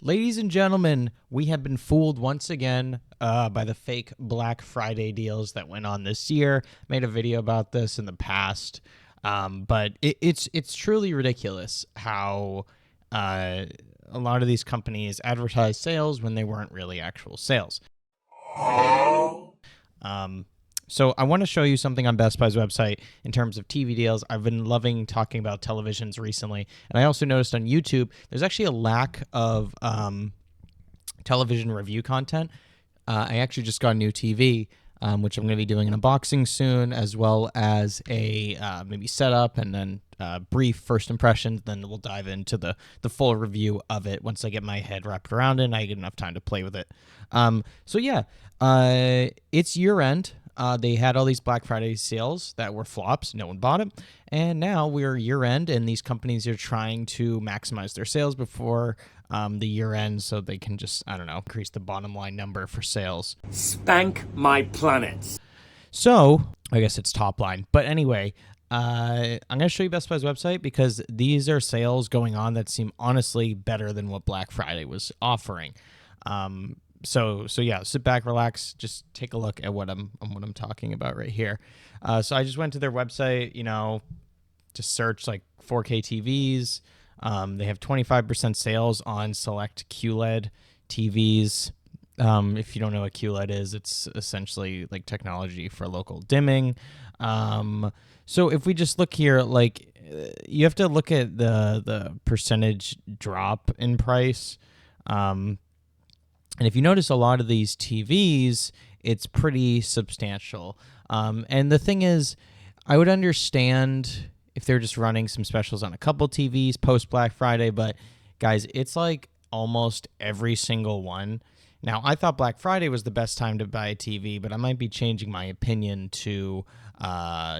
Ladies and gentlemen, we have been fooled once again by the fake Black Friday deals that went on this year. Made a video about this in the past, but it's truly ridiculous how a lot of these companies advertise sales when they weren't really actual sales. Um, so I want to show you something on Best Buy's website in terms of TV deals. I've been loving talking about televisions recently, and I also noticed on YouTube there's actually a lack of television review content. I actually just got a new TV, which I'm going to be doing an unboxing soon, as well as a maybe setup and then brief first impressions. Then we'll dive into the full review of it once I get my head wrapped around it and I get enough time to play with it. It's year end. They had all these Black Friday sales that were flops. No one bought them. And now we're year end, and these companies are trying to maximize their sales before the year end so they can just, increase the bottom line number for sales. Spank my planets. So I guess it's top line. But anyway, I'm going to show you Best Buy's website because these are sales going on that seem honestly better than what Black Friday was offering. So yeah, sit back, relax, just take a look at what I'm talking about right here. So I just went to their website, to search like 4K TVs. They have 25% sales on select QLED TVs. If you don't know what QLED is, it's essentially like technology for local dimming. So if we just look here, like you have to look at the percentage drop in price. And if you notice a lot of these TVs, it's pretty substantial. And the thing is, I would understand if they're just running some specials on a couple TVs post Black Friday, but guys, it's like almost every single one. Now, I thought Black Friday was the best time to buy a TV, but I might be changing my opinion to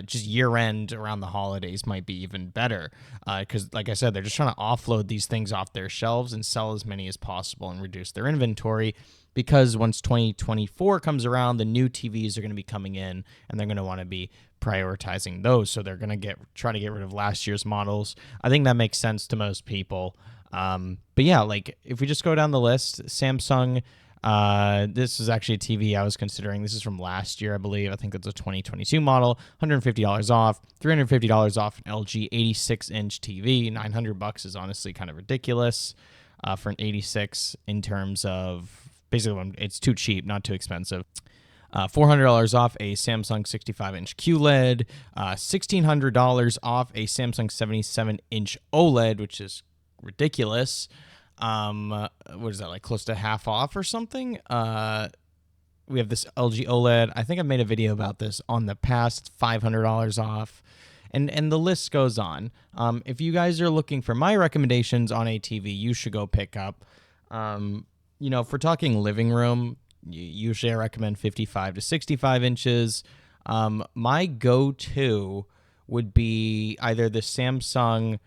just year-end around the holidays might be even better. Because, like I said, they're just trying to offload these things off their shelves and sell as many as possible and reduce their inventory. Because once 2024 comes around, the new TVs are going to be coming in, and they're going to want to be prioritizing those. So they're going to try to get rid of last year's models. I think that makes sense to most people. But yeah, like if we just go down the list, Samsung. This is actually a TV I was considering. This is from last year, I believe. I think it's a 2022 model. $150 off, $350 off an LG 86-inch TV. $900 is honestly kind of ridiculous for an 86 in terms of basically it's too cheap, not too expensive. $400 off a Samsung 65-inch QLED. $1,600 off a Samsung 77-inch OLED, which is ridiculous. What is that, like close to half off or something? We have this LG OLED. I think I've made a video about this on the past. It's $500 off. And the list goes on. If you guys are looking for my recommendations on a TV, you should go pick up. If we're talking living room, usually I recommend 55 to 65 inches. My go-to would be either the Samsung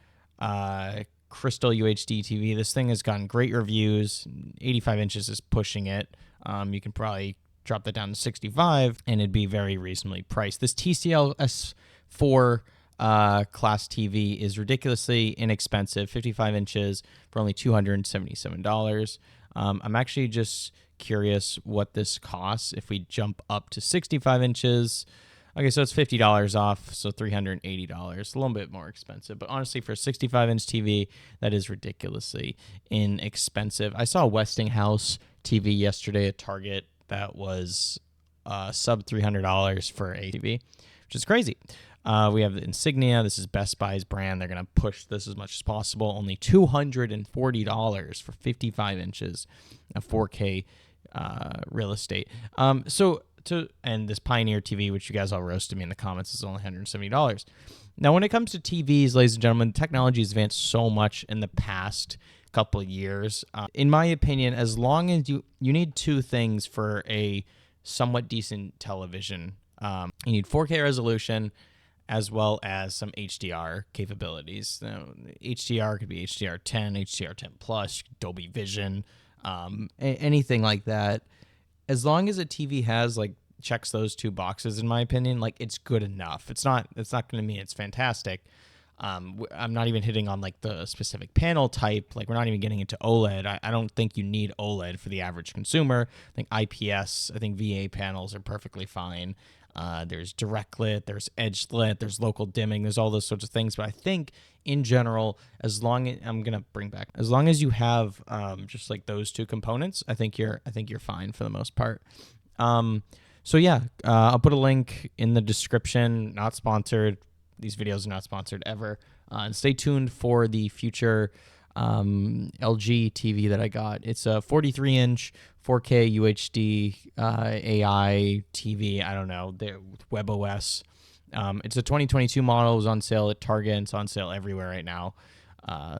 Crystal UHD TV. This thing has gotten great reviews. 85 inches is pushing it. You can probably drop that down to 65 and it'd be very reasonably priced. This TCL S4 class TV is ridiculously inexpensive, 55 inches for only $277. I'm actually just curious what this costs if we jump up to 65 inches. Okay, so it's $50 off, so $380. A little bit more expensive, but honestly, for a 65-inch TV, that is ridiculously inexpensive. I saw a Westinghouse TV yesterday at Target that was sub $300 for a TV, which is crazy. We have the Insignia. This is Best Buy's brand. They're going to push this as much as possible. Only $240 for 55 inches of 4K real estate. And this Pioneer TV, which you guys all roasted me in the comments, is only $170. Now, when it comes to TVs, ladies and gentlemen, technology has advanced so much in the past couple of years. In my opinion, as long as you need two things for a somewhat decent television. You need 4K resolution as well as some HDR capabilities. Now, HDR could be HDR10, HDR10 Plus, Dolby Vision, anything like that. As long as a TV has checks those two boxes, in my opinion, it's good enough. It's not going to mean it's fantastic. I'm not even hitting on like the specific panel type. Like we're not even getting into OLED. I don't think you need OLED for the average consumer. I think IPS, I think VA panels are perfectly fine. There's direct lit, there's edge lit, there's local dimming, there's all those sorts of things. But I think in general, as long as you have just like those two components, I think you're fine for the most part. So yeah, I'll put a link in the description. Not sponsored. These videos are not sponsored ever. And stay tuned for the future LG TV that I got. It's a 43-inch 4K UHD AI TV. I don't know, with WebOS. It's a 2022 model. It was on sale at Target. It's on sale everywhere right now.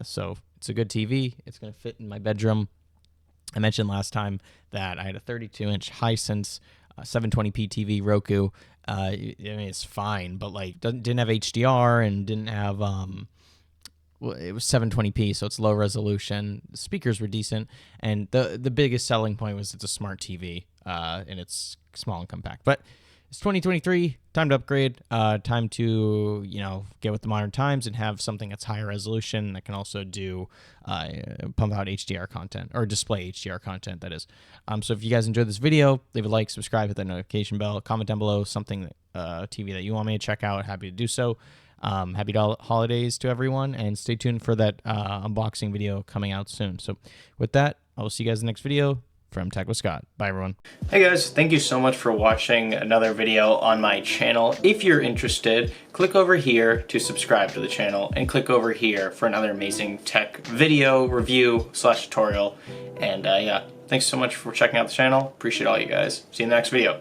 So it's a good TV. It's going to fit in my bedroom. I mentioned last time that I had a 32-inch Hisense 720p TV Roku. I mean, it's fine, but like didn't have HDR and didn't have it was 720p, so it's low resolution. The speakers were decent, and the biggest selling point was it's a smart TV, and it's small and compact. But it's 2023, time to upgrade, time to get with the modern times and have something that's higher resolution that can also do pump out HDR content, or display HDR content, that is. So if you guys enjoyed this video, leave a like, subscribe, hit that notification bell, comment down below something TV that you want me to check out. Happy to do so. Happy holidays to everyone, and stay tuned for that unboxing video coming out soon. So with that, I will see you guys in the next video. From Tech with Scott. Bye, everyone. Hey guys, thank you so much for watching another video on my channel. If you're interested, click over here to subscribe to the channel, and click over here for another amazing tech video review / tutorial. And yeah, thanks so much for checking out the channel. Appreciate all you guys. See you in the next video.